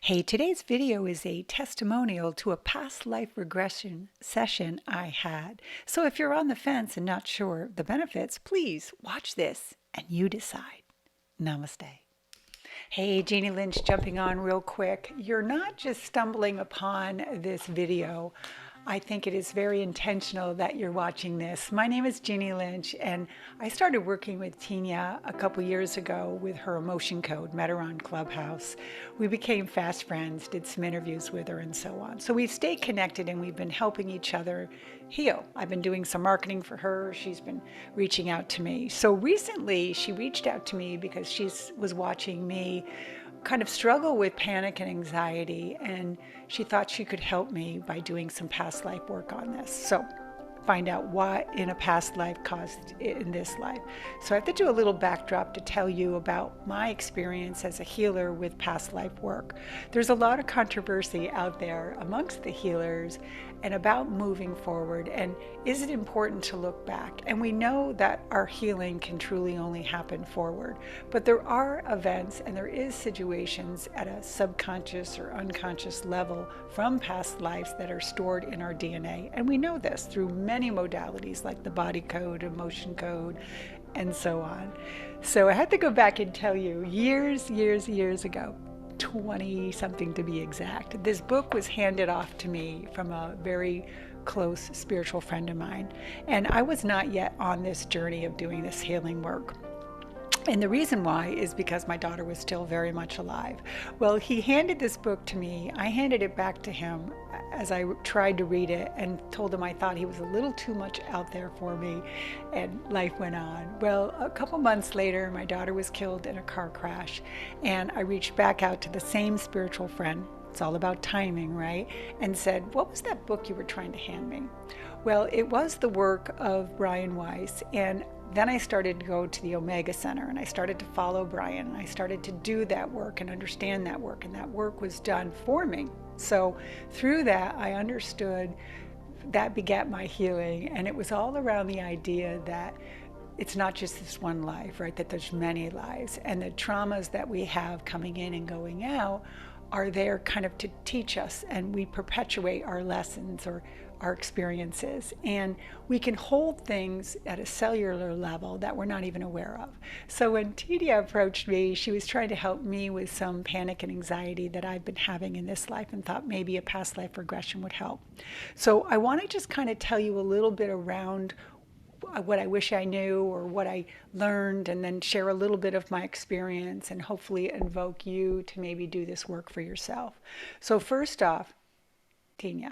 Hey, today's video is a testimonial to a past life regression session I had. So if you're on the fence and not sure the benefits, please watch this and you decide. Namaste. Hey, Jeannie Lynch jumping on real quick. You're not just stumbling upon this video. I think it is very intentional that you're watching this. My name is Jeannie Lynch, and I started working with Tina a couple years ago with her emotion code, met her on Clubhouse. We became fast friends, did some interviews with her, and so on. So we've stayed connected and we've been helping each other heal. I've been doing some marketing for her. She's been reaching out to me. So recently, she reached out to me because she was watching me kind of struggle with panic and anxiety, and she thought she could help me by doing some past life work on this. So find out what in a past life caused it in this life. So I have to do a little backdrop to tell you about my experience as a healer with past life work. There's a lot of controversy out there amongst the healers and about moving forward, and is it important to look back? And we know that our healing can truly only happen forward, but there are events and there is situations at a subconscious or unconscious level from past lives that are stored in our DNA, and we know this through many modalities like the body code, emotion code, and so on. So I had to go back and tell you years ago, 20 something to be exact. This book was handed off to me from a very close spiritual friend of mine, and I was not yet on this journey of doing this healing work. And the reason why is because my daughter was still very much alive. Well, he handed this book to me. I handed it back to him as I tried to read it and told him I thought he was a little too much out there for me, and life went on. Well, a couple months later, my daughter was killed in a car crash, and I reached back out to the same spiritual friend. It's all about timing, right? And said, "What was that book you were trying to hand me?" Well, it was the work of Brian Weiss, and then I started to go to the Omega Center, and I started to follow Brian, and I started to do that work and understand that work, and that work was done for me. So through that, I understood that begat my healing, and it was all around the idea that it's not just this one life, right? That there's many lives, and the traumas that we have coming in and going out are there kind of to teach us, and we perpetuate our lessons or our experiences, and we can hold things at a cellular level that we're not even aware of. So when Tidia approached me, she was trying to help me with some panic and anxiety that I've been having in this life, and thought maybe a past life regression would help. So I want to just kind of tell you a little bit around what I wish I knew or what I learned, and then share a little bit of my experience and hopefully invoke you to maybe do this work for yourself. So first off, Tina,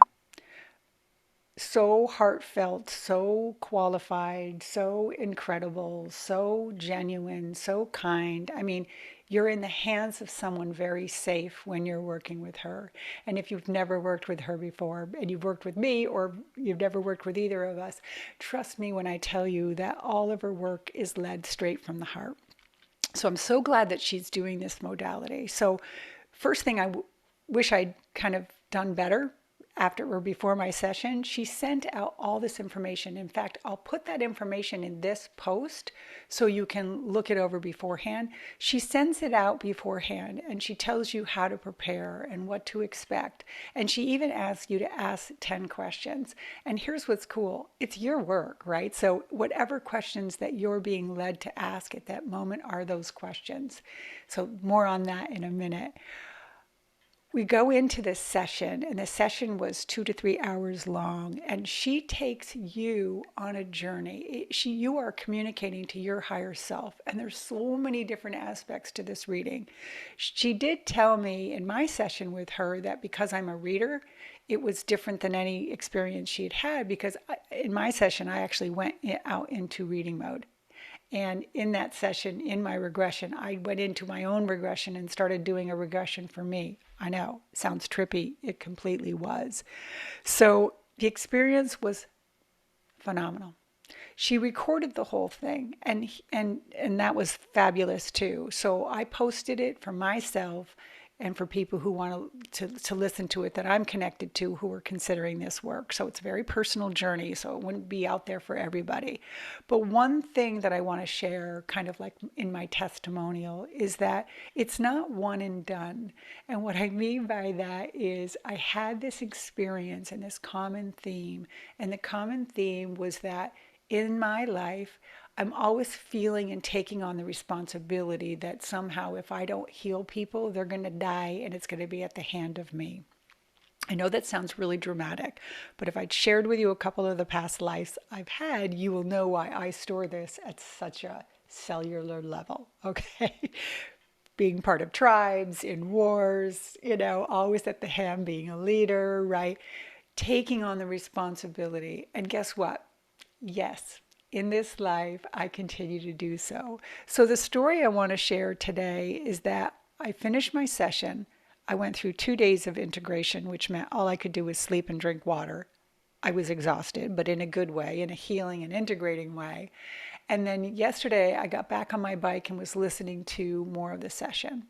so heartfelt, so qualified, so incredible, so genuine, so kind. I mean, you're in the hands of someone very safe when you're working with her. And if you've never worked with her before, and you've worked with me, or you've never worked with either of us, trust me when I tell you that all of her work is led straight from the heart. So I'm so glad that she's doing this modality. So first thing I wish I'd kind of done better after or before my session, she sent out all this information. In fact, I'll put that information in this post so you can look it over beforehand. She sends it out beforehand, and she tells you how to prepare and what to expect. And she even asks you to ask 10 questions. And here's what's cool. It's your work, right? So whatever questions that you're being led to ask at that moment are those questions. So more on that in a minute. We go into this session, and the session was 2 to 3 hours long, and she takes you on a journey. You are communicating to your higher self, and there's so many different aspects to this reading. She did tell me in my session with her that because I'm a reader, it was different than any experience she had had, because in my session, I actually went out into reading mode. And in that session, in my regression, I went into my own regression and started doing a regression for me. I know, sounds trippy. It completely was. So the experience was phenomenal. She recorded the whole thing, and that was fabulous too. So I posted it for myself and for people who want to listen to it that I'm connected to who are considering this work. So it's a very personal journey, so it wouldn't be out there for everybody. But one thing that I want to share, kind of like in my testimonial, is that it's not one and done. And what I mean by that is I had this experience and this common theme, and the common theme was that in my life, I'm always feeling and taking on the responsibility that somehow if I don't heal people, they're going to die and it's going to be at the hand of me. I know that sounds really dramatic, but if I'd shared with you a couple of the past lives I've had, you will know why I store this at such a cellular level, okay? Being part of tribes, in wars, always at the hand, being a leader, right? Taking on the responsibility. And guess what? Yes, in this life, I continue to do so. So the story I want to share today is that I finished my session. I went through 2 days of integration, which meant all I could do was sleep and drink water. I was exhausted, but in a good way, in a healing and integrating way. And then yesterday, I got back on my bike and was listening to more of the session.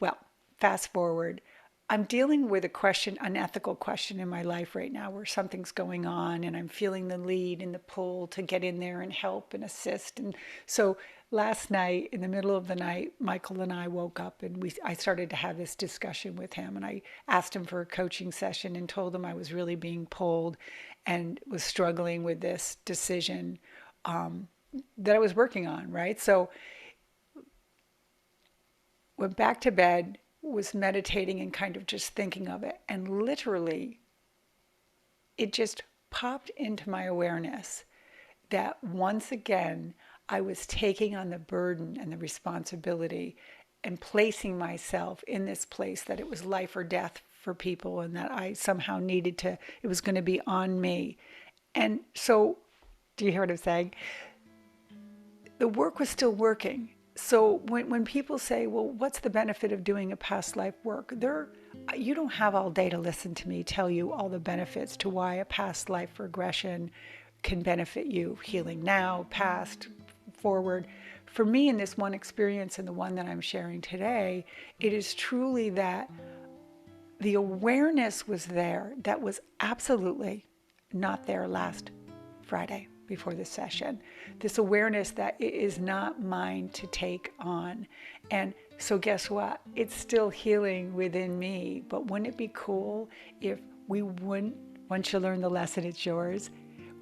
Well, fast forward. I'm dealing with an ethical question in my life right now where something's going on and I'm feeling the lead and the pull to get in there and help and assist. And so last night, in the middle of the night, Michael and I woke up and I started to have this discussion with him. And I asked him for a coaching session and told him I was really being pulled and was struggling with this decision that I was working on, right? So went back to bed, was meditating and kind of just thinking of it. And literally, it just popped into my awareness that once again, I was taking on the burden and the responsibility and placing myself in this place that it was life or death for people and that I somehow it was going to be on me. And so, do you hear what I'm saying? The work was still working. So when people say, well, what's the benefit of doing a past life work? You don't have all day to listen to me tell you all the benefits to why a past life regression can benefit you. Healing now, past, forward. For me, in this one experience and the one that I'm sharing today, it is truly that the awareness was there that was absolutely not there last Friday before the session. This awareness that it is not mine to take on. And so guess what? It's still healing within me. But wouldn't it be cool if we wouldn't, once you learn the lesson, it's yours.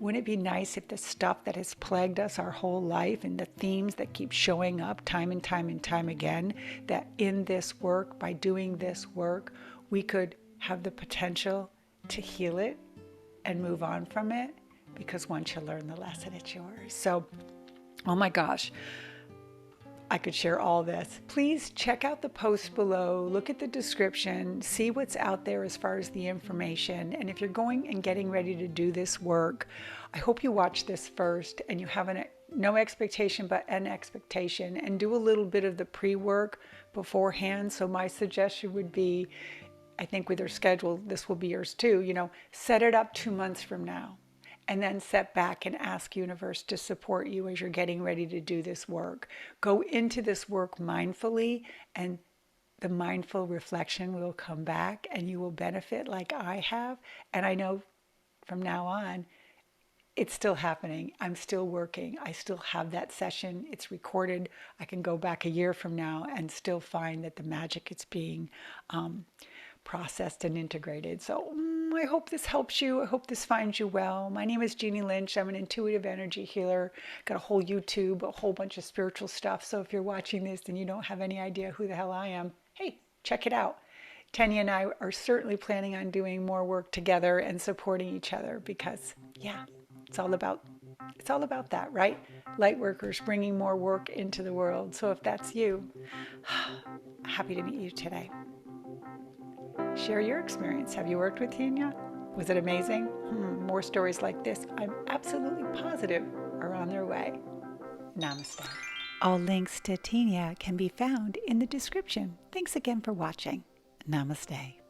Wouldn't it be nice if the stuff that has plagued us our whole life and the themes that keep showing up time and time and time again, that in this work, by doing this work, we could have the potential to heal it and move on from it? Because once you learn the lesson, it's yours. So, oh my gosh, I could share all this. Please check out the post below, look at the description, see what's out there as far as the information. And if you're going and getting ready to do this work, I hope you watch this first and you have no expectation but an expectation, and do a little bit of the pre-work beforehand. So my suggestion would be, I think with your schedule, this will be yours too, set it up 2 months from now. And then set back and ask universe to support you as you're getting ready to do this work. Go into this work mindfully, and the mindful reflection will come back and you will benefit like I have. And I know from now on, it's still happening. I'm still working. I still have that session. It's recorded. I can go back a year from now and still find that the magic is being processed and integrated. So I hope this helps you. I hope this finds you well. My name is Jeannie Lynch. I'm an intuitive energy healer. Got a whole YouTube, a whole bunch of spiritual stuff. So if you're watching this and you don't have any idea who the hell I am, hey, check it out. Tanya and I are certainly planning on doing more work together and supporting each other because, yeah, it's all about that, right? Light workers bringing more work into the world. So if that's you, happy to meet you today. Share your experience. Have you worked with Tanya? Was it amazing? More stories like this, I'm absolutely positive, are on their way. Namaste. All links to Tanya can be found in the description. Thanks again for watching. Namaste.